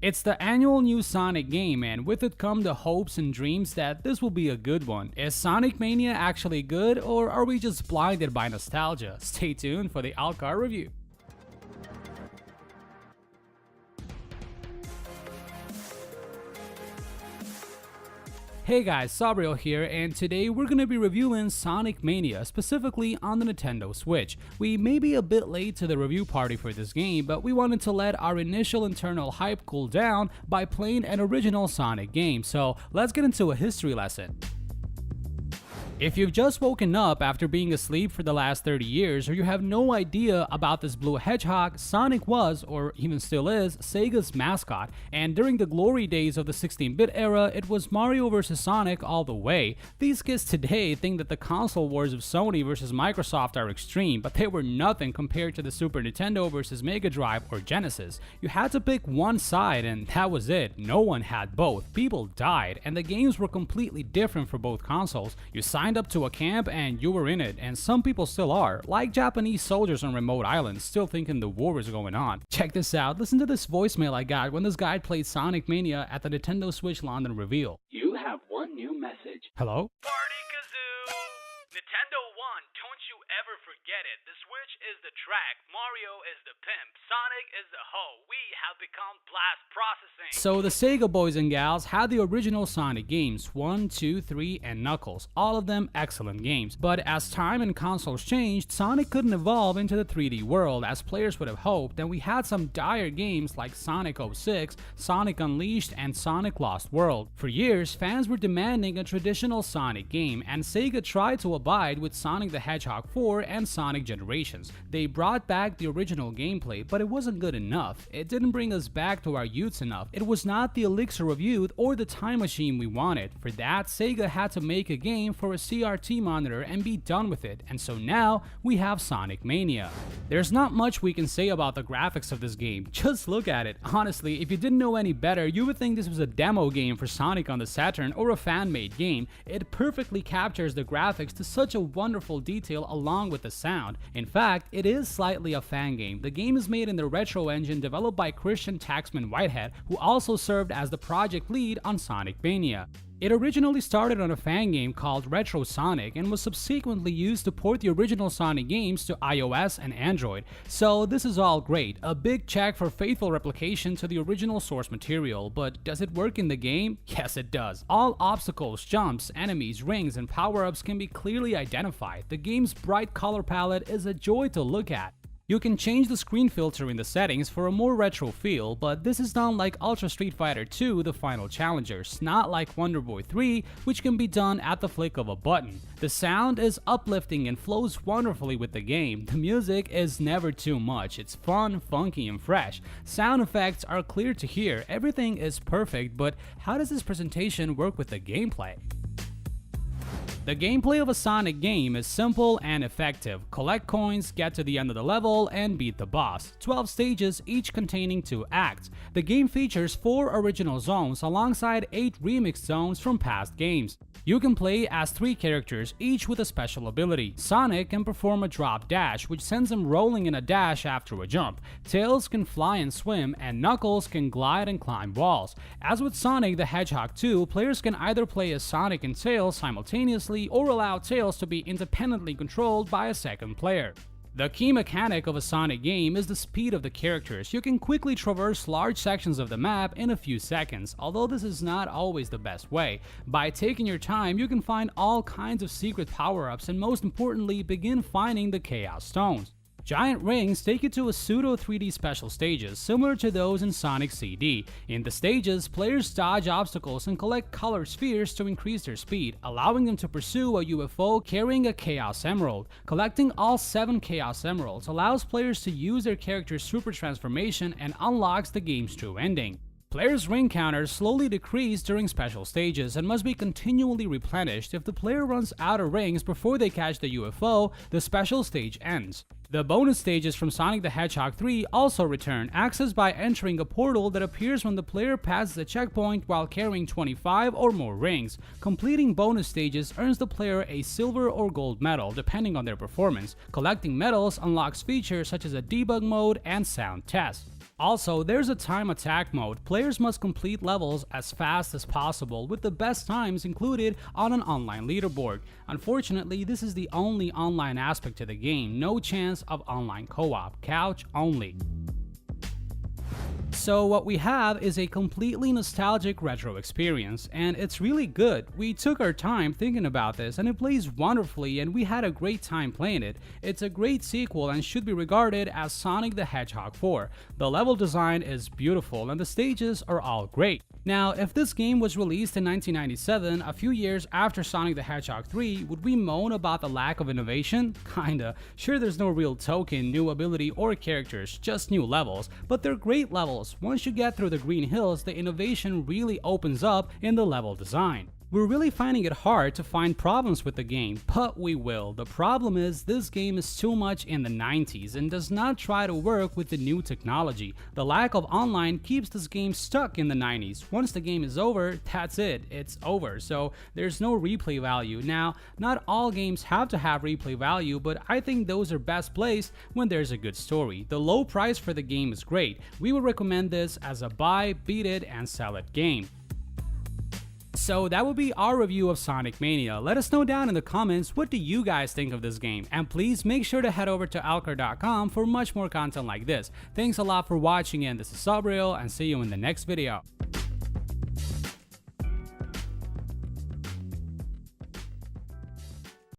It's the annual new Sonic game, and with it come the hopes and dreams that this will be a good one. Is Sonic Mania actually good, or are we just blinded by nostalgia? Stay tuned for the AltChar review. Hey guys, Sabriel here, and today we're gonna be reviewing Sonic Mania, specifically on the Nintendo Switch. We may be a bit late to the review party for this game, but we wanted to let our initial internal hype cool down by playing an original Sonic game, so let's get into a history lesson. If you've just woken up after being asleep for the last 30 years, or you have no idea about this blue hedgehog, Sonic was, or even still is, Sega's mascot, and during the glory days of the 16-bit era, it was Mario vs. Sonic all the way. These kids today think that the console wars of Sony vs. Microsoft are extreme, but they were nothing compared to the Super Nintendo vs. Mega Drive or Genesis. You had to pick one side, and that was it. No one had both. People died, and the games were completely different for both consoles. You signed up to a camp and you were in it, and some people still are, like Japanese soldiers on remote islands, still thinking the war is going on. Check this out, listen to this voicemail I got when this guy played Sonic Mania at the Nintendo Switch London reveal. You have one new message. Hello? Party kazoo! Nintendo One, don't you ever forget it. The Switch is the track, Mario is the pimp, Sonic is the hoe. We have become blast processing. So the Sega boys and gals had the original Sonic games, 1, 2, 3, and Knuckles, all of them excellent games. But as time and consoles changed, Sonic couldn't evolve into the 3D world as players would have hoped, and we had some dire games like Sonic 06, Sonic Unleashed, and Sonic Lost World. For years, fans were demanding a traditional Sonic game, and Sega tried to abide with Sonic the Hedgehog 4 and Sonic Generations. They brought back the original gameplay, but it wasn't good enough. It didn't bring us back to our youths enough. It was not the elixir of youth or the time machine we wanted. For that, Sega had to make a game for a CRT monitor and be done with it, and so now we have Sonic Mania. There's not much we can say about the graphics of this game, just look at it. Honestly, if you didn't know any better, you would think this was a demo game for Sonic on the Saturn or a fan-made game. It perfectly captures the graphics to such a wonderful detail along with the sound. In fact, it is slightly a fan game. The game is made in the Retro engine developed by Christian Taxman Whitehead, who also served as the project lead on Sonic Mania. It originally started on a fan game called Retro Sonic and was subsequently used to port the original Sonic games to iOS and Android. So this is all great, a big check for faithful replication to the original source material, but does it work in the game? Yes, it does. All obstacles, jumps, enemies, rings, and power-ups can be clearly identified. The game's bright color palette is a joy to look at. You can change the screen filter in the settings for a more retro feel, but this is done like Ultra Street Fighter 2 The Final Challengers, not like Wonder Boy 3, which can be done at the flick of a button. The sound is uplifting and flows wonderfully with the game. The music is never too much, it's fun, funky, and fresh. Sound effects are clear to hear, everything is perfect, but how does this presentation work with the gameplay? The gameplay of a Sonic game is simple and effective. Collect coins, get to the end of the level, and beat the boss. 12 stages, each containing 2 acts. The game features 4 original zones alongside 8 remixed zones from past games. You can play as 3 characters, each with a special ability. Sonic can perform a drop dash, which sends him rolling in a dash after a jump. Tails can fly and swim, and Knuckles can glide and climb walls. As with Sonic the Hedgehog 2, players can either play as Sonic and Tails simultaneously or allow Tails to be independently controlled by a second player. The key mechanic of a Sonic game is the speed of the characters. You can quickly traverse large sections of the map in a few seconds, although this is not always the best way. By taking your time, you can find all kinds of secret power-ups and most importantly, begin finding the Chaos Stones. Giant rings take you to a pseudo 3D special stages, similar to those in Sonic CD. In the stages, players dodge obstacles and collect color spheres to increase their speed, allowing them to pursue a UFO carrying a Chaos Emerald. Collecting all 7 Chaos Emeralds allows players to use their character's super transformation and unlocks the game's true ending. Players' ring counters slowly decrease during special stages and must be continually replenished. If the player runs out of rings before they catch the UFO, the special stage ends. The bonus stages from Sonic the Hedgehog 3 also return, accessed by entering a portal that appears when the player passes a checkpoint while carrying 25 or more rings. Completing bonus stages earns the player a silver or gold medal, depending on their performance. Collecting medals unlocks features such as a debug mode and sound test. Also, there's a time attack mode. Players must complete levels as fast as possible, with the best times included on an online leaderboard. Unfortunately, this is the only online aspect to the game, no chance of online co-op, couch only. So what we have is a completely nostalgic retro experience, and it's really good. We took our time thinking about this, and it plays wonderfully, and we had a great time playing it. It's a great sequel and should be regarded as Sonic the Hedgehog 4. The level design is beautiful, and the stages are all great. Now, if this game was released in 1997, a few years after Sonic the Hedgehog 3, would we moan about the lack of innovation? Kinda. Sure, there's no real token, new ability, or characters, just new levels, but they're great levels. Once you get through the Green Hills, the innovation really opens up in the level design. We're really finding it hard to find problems with the game, but we will. The problem is this game is too much in the 90s and does not try to work with the new technology. The lack of online keeps this game stuck in the 90s. Once the game is over, that's it. It's over, so there's no replay value. Now, not all games have to have replay value, but I think those are best placed when there's a good story. The low price for the game is great. We would recommend this as a buy, beat it, and sell it game. So that would be our review of Sonic Mania. Let us know down in the comments what do you guys think of this game, and please make sure to head over to AltChar.com for much more content like this. Thanks a lot for watching, and this is Sabriel, and see you in the next video.